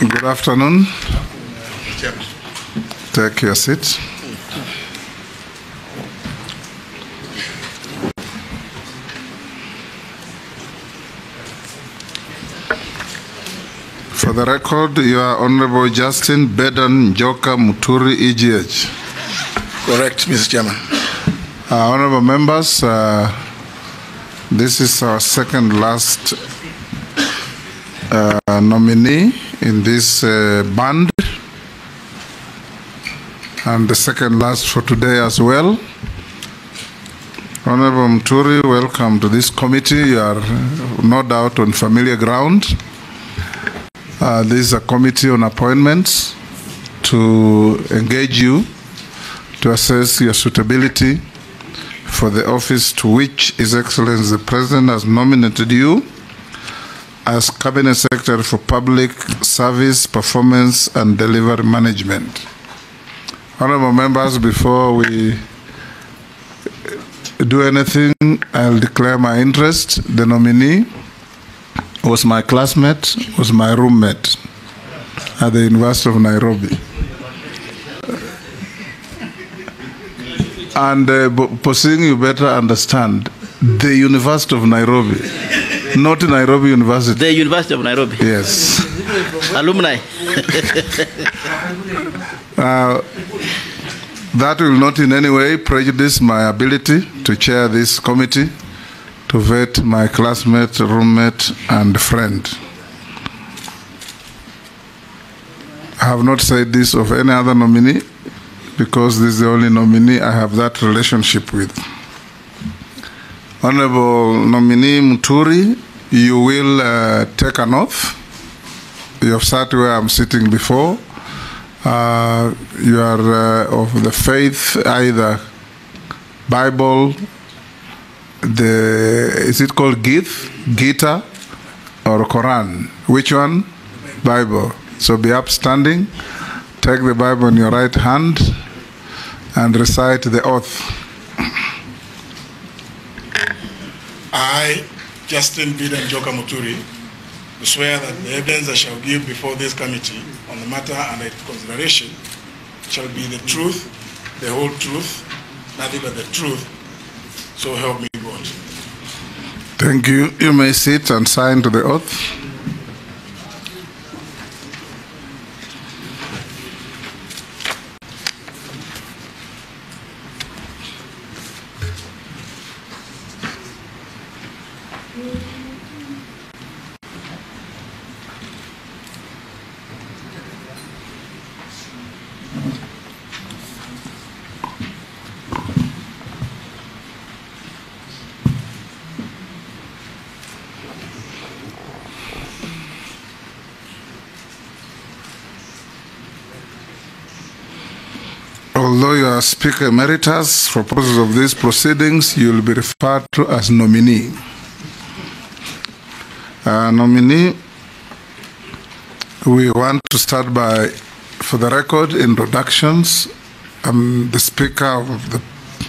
Good afternoon. Take your seat. For the record, you are Honorable Justin Bedan Njoka Muturi, EGH. Correct, Mr. Chairman. Honorable members, this is our second last nominee in this band, and the second last for today as well. Honorable Muturi, welcome to this committee. You are no doubt on familiar ground. This is a committee on appointments to engage you to assess your suitability for the office to which His Excellency the President has nominated you as Cabinet Secretary for Public Service, Performance and Delivery Management. Honorable members, before we do anything, I'll declare my interest. The nominee was my classmate, was my roommate at the University of Nairobi. And Posing, you better understand, the University of Nairobi, not Nairobi University. The University of Nairobi. Yes. Alumni. That will not in any way prejudice my ability to chair this committee, to vet my classmate, roommate, and friend. I have not said this of any other nominee, because this is the only nominee I have that relationship with. Honorable nominee Muturi, you will take an oath. You have sat where I'm sitting before. You are of the faith, either Bible, is it called Gita or Quran? Which one? Bible. So be upstanding, take the Bible in your right hand, and recite the oath. I, Justin Bedan Njoka Muturi, swear that the evidence I shall give before this committee on the matter under its consideration shall be the truth, the whole truth, nothing but the truth. So help me God. Thank you. You may sit and sign to the oath. Although you are Speaker Emeritus, for purposes of these proceedings, you will be referred to as nominee. Nominee, we want to start by, for the record, introductions. I'm the Speaker of the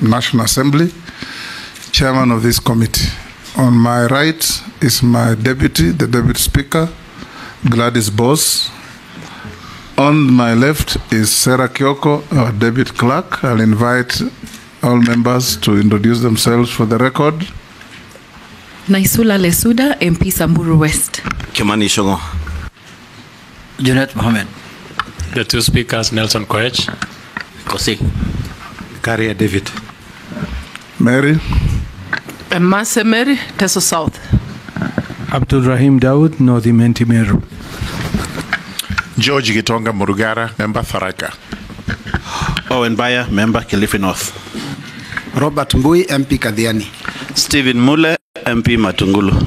National Assembly, Chairman of this committee. On my right is my deputy, the Deputy Speaker, Gladys Boss. On my left is Sarah Kyoko, our Deputy Clerk. I'll invite all members to introduce themselves for the record. Naisula Lesuda, MP Samburu West. Kimani Shogo. Junet Mohammed. The two speakers, Nelson Koech. Kosi. Karua David. Mary. Mase Mary, Teso South. Abdul Rahim Dawood, North Imenti Meru. George Gitonga Murugara, Member Tharaka. Owen Baya, Member Kilifi North. Robert Mbui, MP Kadhiani. Stephen Mule, MP Matungulu.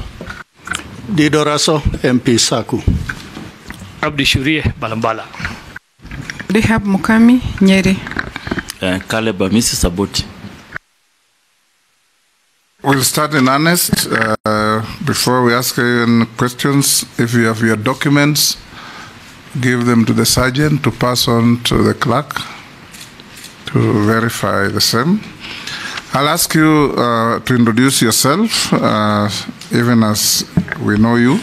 Dido Raso, MP Saku. Abdi Shurie, Balambala. Rehab Mukami, Nyeri. Caleb Mrs. Sabuti. We'll start in earnest. Before we ask you any questions, if you have your documents, give them to the sergeant to pass on to the clerk to verify the same. I'll ask you to introduce yourself, even as we know you.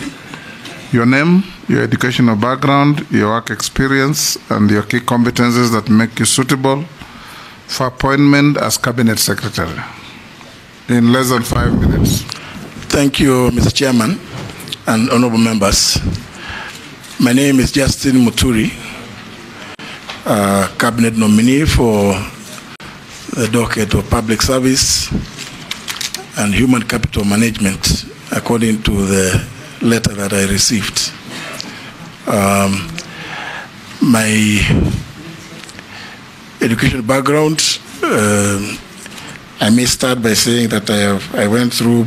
Your name? your educational background, your work experience, and your key competencies that make you suitable for appointment as Cabinet Secretary. In less than 5 minutes. Thank you, Mr. Chairman and honorable members. My name is Justin Muturi, Cabinet nominee for the docket of Public Service and Human Capital Management, according to the letter that I received. My educational background, I may start by saying that I went through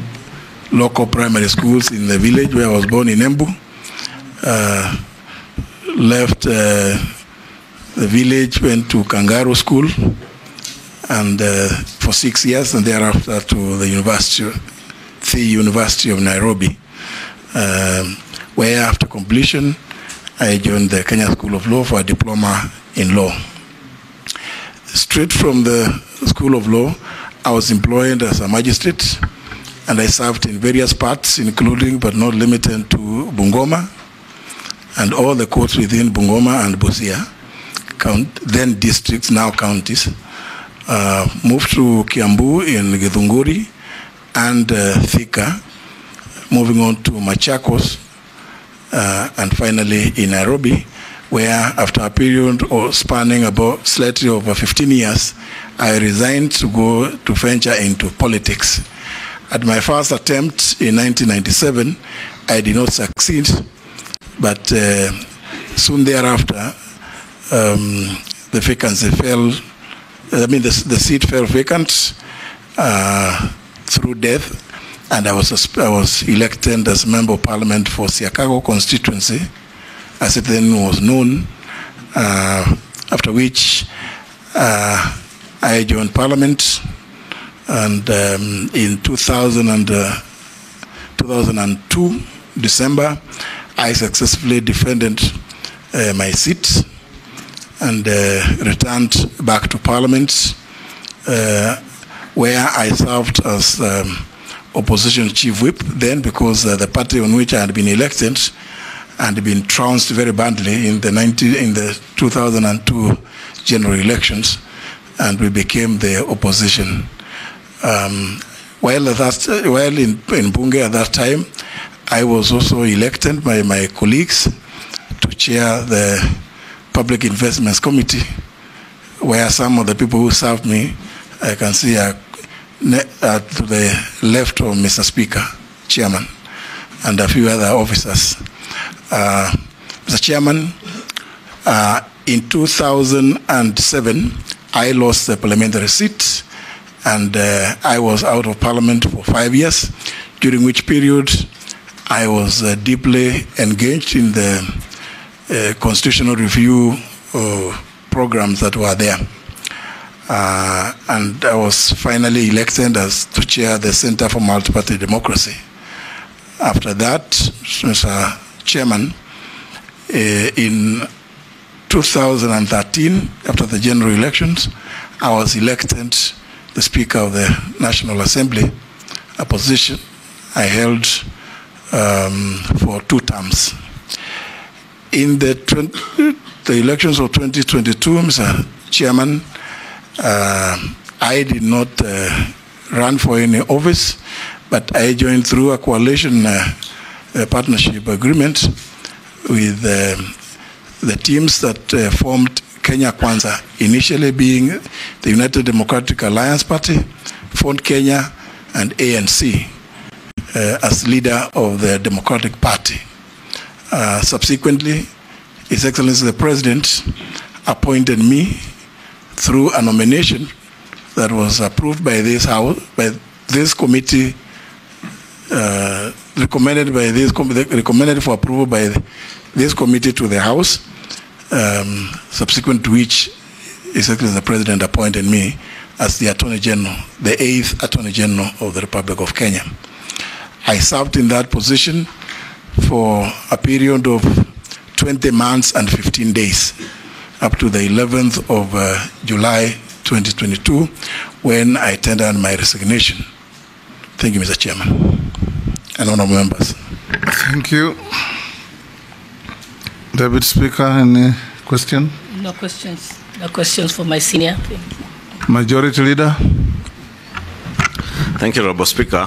local primary schools in the village where I was born in Embu. Left the village, went to Kangaroo School, and for 6 years, and thereafter to the University of Nairobi, where after completion, I joined the Kenya School of Law for a diploma in law. Straight from the School of Law, I was employed as a magistrate, and I served in various parts, including but not limited to Bungoma, and all the courts within Bungoma and Busia, then districts, now counties. Moved to Kiambu in Githunguri and Thika, moving on to Machakos, and finally in Nairobi, where after a period spanning about slightly over 15 years, I resigned to go to venture into politics. At my first attempt in 1997, I did not succeed, but soon thereafter, the vacancy fell, the seat fell vacant through death, and I was elected as Member of Parliament for Siakago constituency, as it then was known, after which I joined Parliament, and in 2002, December, I successfully defended my seat and returned back to Parliament, where I served as opposition chief whip then, because the party on which I had been elected and been trounced very badly in the 2002 general elections, and we became the opposition. While in Bunge at that time, I was also elected by my colleagues to chair the Public Investments Committee, where some of the people who served me, I can see are to the left of Mr. Speaker, Chairman, and a few other officers. Mr. Chairman, in 2007, I lost the parliamentary seat, and I was out of Parliament for 5 years, during which period I was deeply engaged in the constitutional review programs that were there. And I was finally elected as to chair the Center for Multi-Party Democracy. After that, Mr. Chairman, in 2013, after the general elections, I was elected the Speaker of the National Assembly, a position I held for 2 terms. In the elections of 2022, Mr. Chairman, I did not run for any office, but I joined through a coalition partnership agreement with the teams that formed Kenya Kwanza, initially being the United Democratic Alliance Party, Ford Kenya, and ANC as leader of the Democratic Party. Subsequently, His Excellency the President appointed me through a nomination that was approved by this House, by this committee, recommended for approval by this committee to the House, subsequent to which His Excellency the President appointed me as the Attorney General, the 8th Attorney General of the Republic of Kenya. I served in that position for a period of 20 months and 15 days, up to the 11th of July 2022, when I tendered my resignation. Thank you, Mr. Chairman and honorable members. Thank you. Deputy Speaker, any question? No questions. No questions for my senior. Thank you. Majority Leader. Thank you, Honorable Speaker.